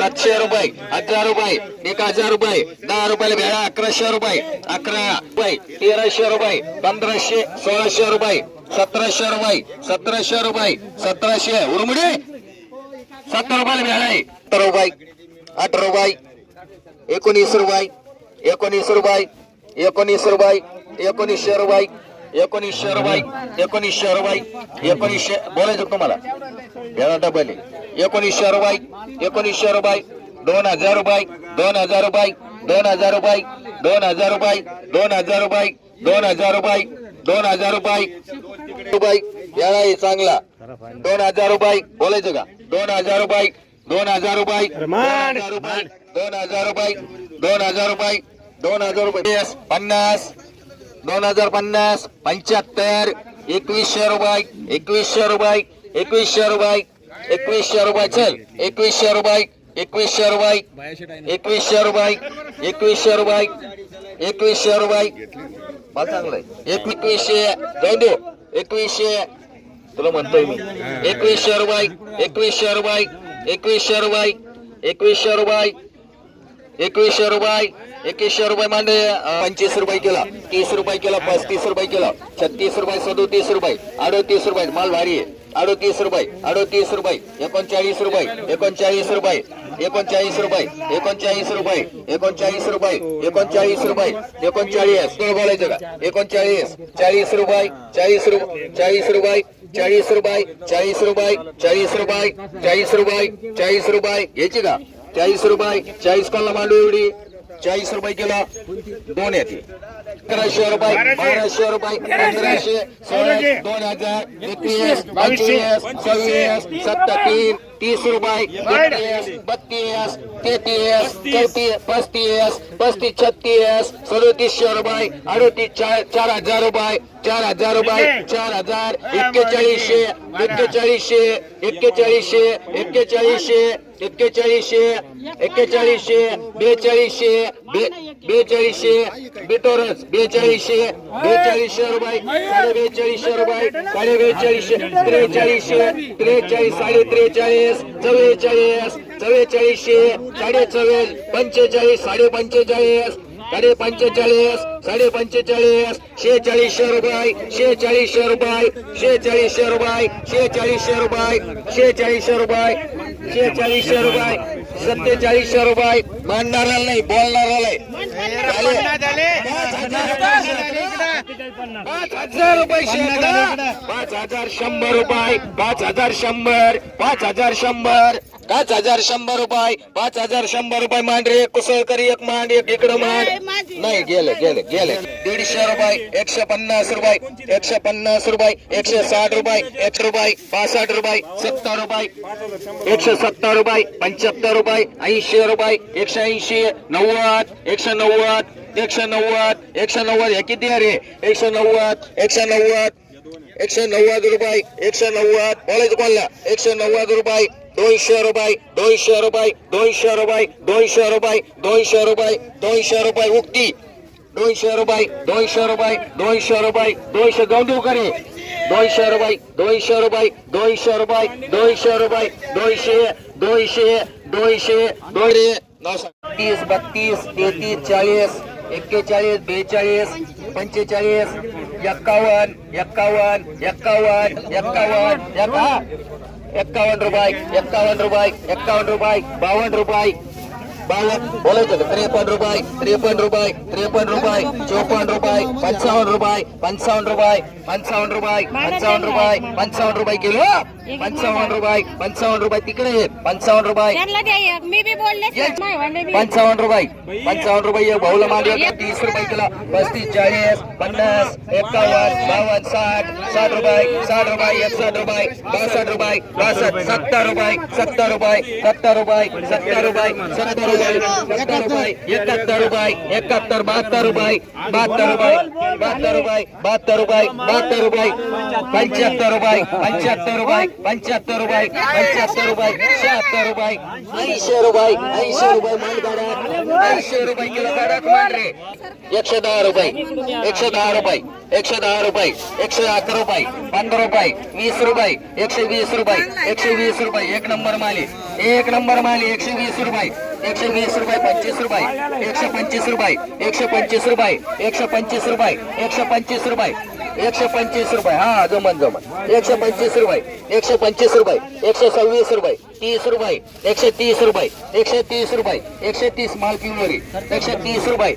700 रुपये 1000 रुपये 1000 रुपये 10 रुपयाला भेळा 1100 रुपये 11 रुपये 1300 रुपये 1500 1600 रुपये 1700 रुपये 1700 रुपये 1700 उरमुडे 70 रुपयाला भेळा आहे 17 रुपये 18 रुपये 19 रुपये 19 रुपये 19 रुपये 1900 रुपये 1900 रुपये 1900 रुपये 1900 बोलायचं तुम्हाला भेळा डबल 1900 रुपये 1900 रुपये 2000 रुपये 2000 रुपये 2000 रुपये 2000 रुपये 2000 रुपये 2000 रुपये 2000 रुपये रुपये याला आहे चांगला 2000 रुपये बोलायचं का 2000 रुपये 2000 रुपये 2000 रुपये 2000 रुपये 2000 रुपये 2000 रुपये 50 2050 75 2100 रुपये 2100 रुपये 2100 रुपये 2100 रुपये चल 2100 रुपये 2100 रुपये 2100 रुपये 2100 रुपये 2100 रुपये मला चांगलं आहे 2100 जाऊ दे 2100 तुला म्हणतोय मी 2100 रुपये 2100 रुपये 2100 रुपये 2100 रुपये 2100 रुपये 2100 रुपये मांडे 25 रुपये केला 30 रुपये केला 35 रुपये केला 36 रुपये 37 रुपये 38 रुपये माल भारी आहे 38 रुपये 38 रुपये 39 रुपये 39 रुपये 39 रुपये 39 रुपये 39 रुपये 39 रुपये 39 बोलायचं का 39 40 रुपये 40 रुपये 40 रुपये 40 रुपये 40 रुपये 40 रुपये 40 रुपये 40 रुपये याची का 40 रुपये 40 कोणाला मांडू एवढी 40 रुपये किलो दोन येते 1100 रुपये 1200 रुपये 1500 16 2000 21 22 26 27 30 रुपये 32 33 34 35 35 36 3700 रुपये 38 4000 रुपये 4000 रुपये 4000 4100 4100 4100 4100 4100 4100 4200 4200 बिटोरस 4200 4200 रुपये 4200 रुपये 4200 43 43 43 44 44 44 45 साडे 45 साडे 45 साडे 45 4600 रुपये 4600 रुपये 4600 रुपये 4600 रुपये 4600 रुपये 4600 रुपये 4700 रुपये मानणारा नाही बोलणारा नाही 5000 रुपये 5100 रुपये 5100 5100 5100 रुपये 5100 रुपये मांडरे कुसळकरी एक मांड एक इकडं मांड नाही गेले गेले गेले 150 रुपये 150 रुपये 150 रुपये 160 रुपये 1 रुपये 65 रुपये 70 रुपये 170 रुपये 75 रुपये 80 रुपये 180 90 190 190 190 हे किती आहे रे 190 190 190 रुपये 190 बोलायचं कोणला 190 रुपये 200 रुपये 200 रुपये 200 रुपये 200 रुपये 200 रुपये 200 रुपये उक्ती 200 रुपये 200 रुपये 200 रुपये 200 जाऊन देऊ करे 200 रुपये 200 रुपये 200 रुपये 200 रुपये 200 200 200 200 30 32 33 40 41 42 45 51 51 51 51 रुपये 51 रुपये 51 रुपये 52 रुपये 52 बोलायचं 53 रुपये 53 रुपये 53 रुपये 54 रुपये 55 रुपये 55 रुपये 55 रुपये 55 रुपये 55 रुपये किलो 55 रुपये 55 रुपये तिकडे 55 रुपये मी बी बोलले 55 रुपये 55 रुपये भाऊला मागे 30 रुपये किलो 35 40 50 51 52 60 रुपये 60 रुपये 61 रुपये 62 रुपये 62 70 रुपये 70 रुपये 70 रुपये 70 रुपये 70 रुपये 70 रुपये 71 रुपये 71 72 रुपये 72 रुपये 72 रुपये 72 रुपये 72 रुपये 75 रुपये 75 रुपये 75 रुपये 75 रुपये 76 रुपये 80 रुपये 80 रुपये माल गाडा 80 रुपये किलो गाडा मान रे 110 रुपये 110 रुपये 110 रुपये 111 रुपये 15 रुपये 20 रुपये 120 रुपये 120 रुपये एक नंबर माली 120 रुपये 120 रुपये 25 रुपये 125 रुपये 125 रुपये 125 रुपये 125 रुपये 125 रुपये हा जमन 125 रुपये 125 रुपये 126 रुपये 30 रुपये 130 रुपये 130 रुपये 130 माल पिवळी 130 रुपये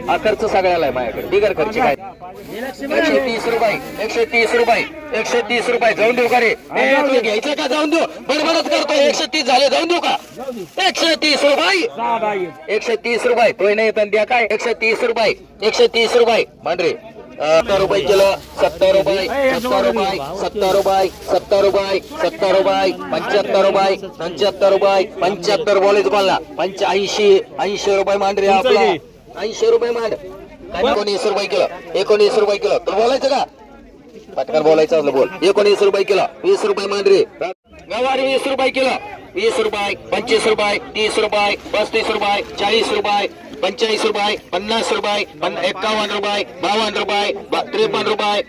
हा खर्च सगळ्याला आहे माझ्याकडे बिगर खर्च काय 130 रुपये 130 रुपये 130 रुपये जाऊन देऊ का रे घ्यायचं का जाऊन देऊ बडबडच करतो 130 झाले जाऊन देऊ का 130 रुपये 130 रुपये तो नाही येतात द्या काय 130 रुपये 130 रुपये मांडरे 70 रुपये किलो 70 रुपये 70 रुपये 70 रुपये 70 रुपये 70 रुपये 75 रुपये 75 रुपये 75 बोलायचं कोणाला 80 रुपये मांडरे आपला 80 रुपये मांड 19 रुपये किलो 19 रुपये किलो तर बोलायचं का पटकन बोलायचं असलं बोल 19 रुपये किलो 20 रुपये मांडरे गवारी 20 रुपये किलो 20 रुपये 25 रुपये 30 रुपये 35 रुपये 40 रुपये 45 रुपये 50 रुपये 51 रुपये 52 रुपये 53 रुपये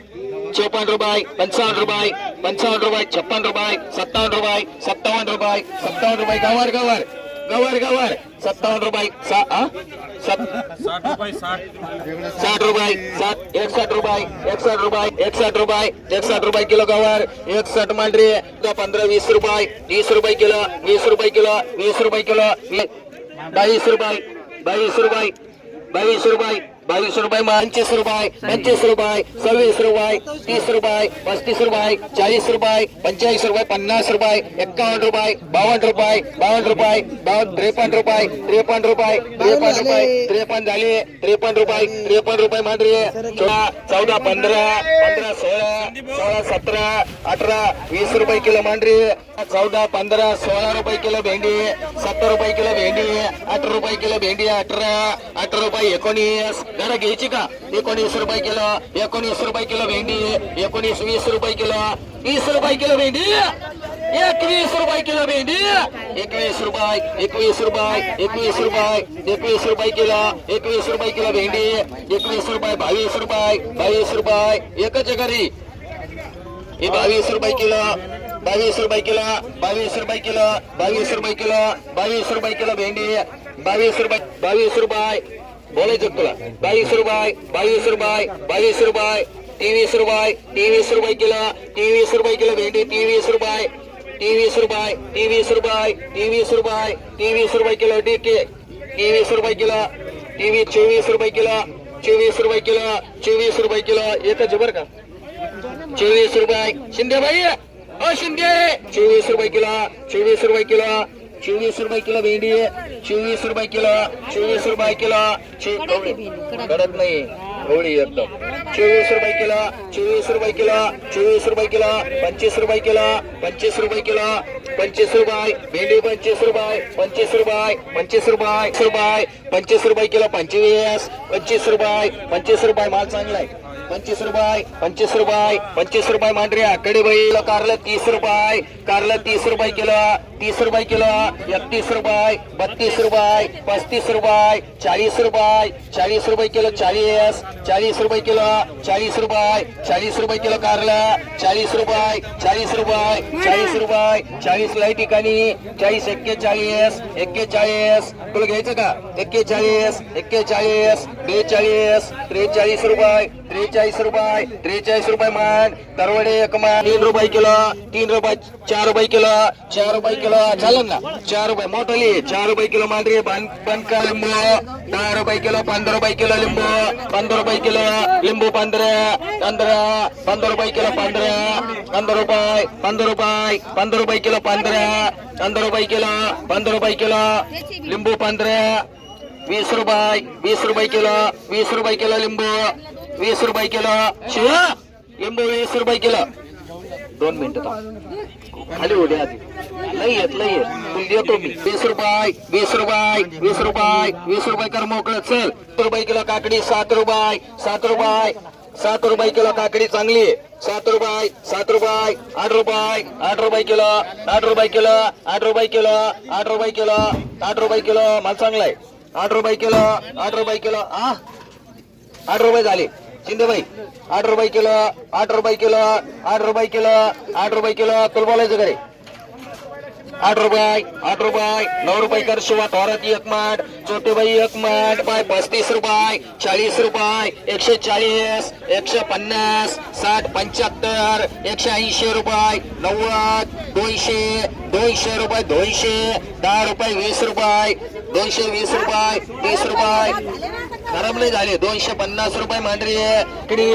56 रुपये 55 रुपये 55 रुपये 56 रुपये 57 रुपये 57 रुपये 57 रुपये गवर 57 रुपये 60 रुपये 60 रुपये 61 रुपये 61 रुपये 61 रुपये 61 रुपये किलो गवर 61 मांडरे 15 20 रुपये 30 रुपये किलो 20 रुपये किलो 20 रुपये किलो 22 रुपये 22 रुपये 22 रुपये 22 रुपये 25 रुपये 25 रुपये 26 रुपये 30 रुपये 35 रुपये 40 रुपये 45 रुपये 50 रुपये 51 रुपये 52 रुपये 52 रुपये 53 रुपये 53 रुपये 53 रुपये 53 झाले 53 रुपये 53 रुपये मांडरे 14 15 15 16 17 18 20 रुपये किलो मांडरे 14 15 16 रुपये किलो भेंडी 70 रुपये किलो भेंडी 18 रुपये किलो भेंडी 18 रुपये 19 जरा घ्यायची का 19 रुपये किलो 19 रुपये किलो भेंडी 19 20 रुपये किलो 20 रुपये किलो भेंडी 21 रुपये किलो भेंडी 21 रुपये 21 रुपये 21 रुपये 21 रुपये किलो 21 रुपये किलो भेंडी 21 रुपये 22 रुपये 22 रुपये एकच घरी 22 रुपये किलो 22 रुपये किलो 22 रुपये किलो 22 रुपये किलो 22 रुपये किलो भेंडी 22 रुपये बोलायचं तुला 22 रुपये 22 रुपये 22 रुपये 23 रुपये 23 रुपये किलो 23 रुपये किलो भेंडी 23 रुपये 23 रुपये 23 रुपये 23 रुपये 23 रुपये किलो डीके 23 रुपये किलो 24 रुपये किलो 24 रुपये किलो 24 रुपये किलो एकच बरं का 24 रुपये शिंदे भाई ओ शिंदे 24 रुपये किलो 24 रुपये किलो 24 रुपये किलो भेंडी 24 रुपये किलो 24 रुपये किलो कडक नाही होळी एकदम 24 रुपये किलो 24 रुपये किलो 24 रुपये किलो 25 रुपये किलो 25 रुपये किलो 25 रुपये भेंडी 25 रुपये 25 रुपये 25 रुपये 25 रुपये किलो 25 रुपये 25 रुपये माल चांगला आहे 25 रुपये 25 रुपये 25 रुपये मांडरे आकडे बैल कारलं 30 रुपये कारलं 30 रुपये किलो 30 रुपये किलो 31 रुपये 32 रुपये 35 रुपये 40 रुपये 40 रुपये किलो 40 रुपये किलो 40 रुपये किलो कारलं 40 रुपये 40 रुपये 40 लाई ठिकाणी 40 41 तुला घ्यायचं का 41 42 43 रुपये 43 रुपये मान तरवडे एक मान 3 रुपये किलो 3 रुपये 4 रुपये किलो 4 रुपये किलो चालेल ना 4 रुपये मोठली 4 रुपये किलो मांडरी बनका लिंबू 10 रुपये किलो 15 रुपये किलो लिंबू 15 रुपये किलो लिंबू 15 रुपये किलो 15 रुपये किलो 15 रुपये किलो लिंबू 15 20 रुपये किलो 20 रुपये किलो लिंबू 20 रुपये किलो शिवा लिंबू 20 रुपये किलो 2 मिनिटं खाली उद्या आधी नाही येत तुला देतो मी 20 रुपये कर मोकळं चल 7 रुपये किलो काकडी 7 रुपये किलो काकडी चांगली 7 रुपये 8 रुपये किलो 8 रुपये किलो माल चांगला आहे 8 रुपये किलो 8 रुपये झाले शिंदेबाई 8 रुपये किलो 8 रुपये किलो 8 रुपये किलो 8 रुपये किलो तुला बोलायचं घरी 8 रुपये 9 रुपये कर शिवा थोरात एक माठ छोटेबाई एक माठ बाय 35 रुपये 40 रुपये 140 150 60 75 180 रुपये 90 200 200 रुपये 200 10 रुपये 20 रुपये 220 रुपये 30 रुपये खराब नाही झाले 250 रुपये मांडरी काकडी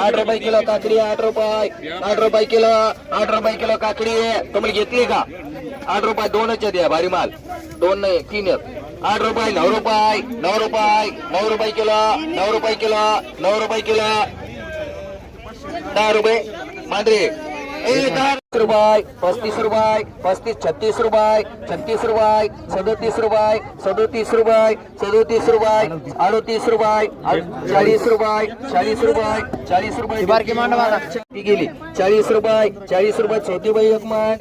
8 रुपये किलो काकडी 8 रुपये किलो 8 रुपये किलो काकडी तुम्ही घेतली का 8 रुपये दोनच द्या भारी माल 2 नाही 3 8 रुपये 9 रुपये 9 रुपये 9 रुपये किलो 9 रुपये किलो 9 रुपये किलो 10 रुपये मांडरी 10 रुपये 35 रुपये 35 36 रुपये 36 रुपये 37 रुपये 37 रुपये 37 रुपये 38 रुपये 40 रुपये 40 रुपये 40 रुपये गेली 40 रुपये 40 रुपये छोटी बाई एक मान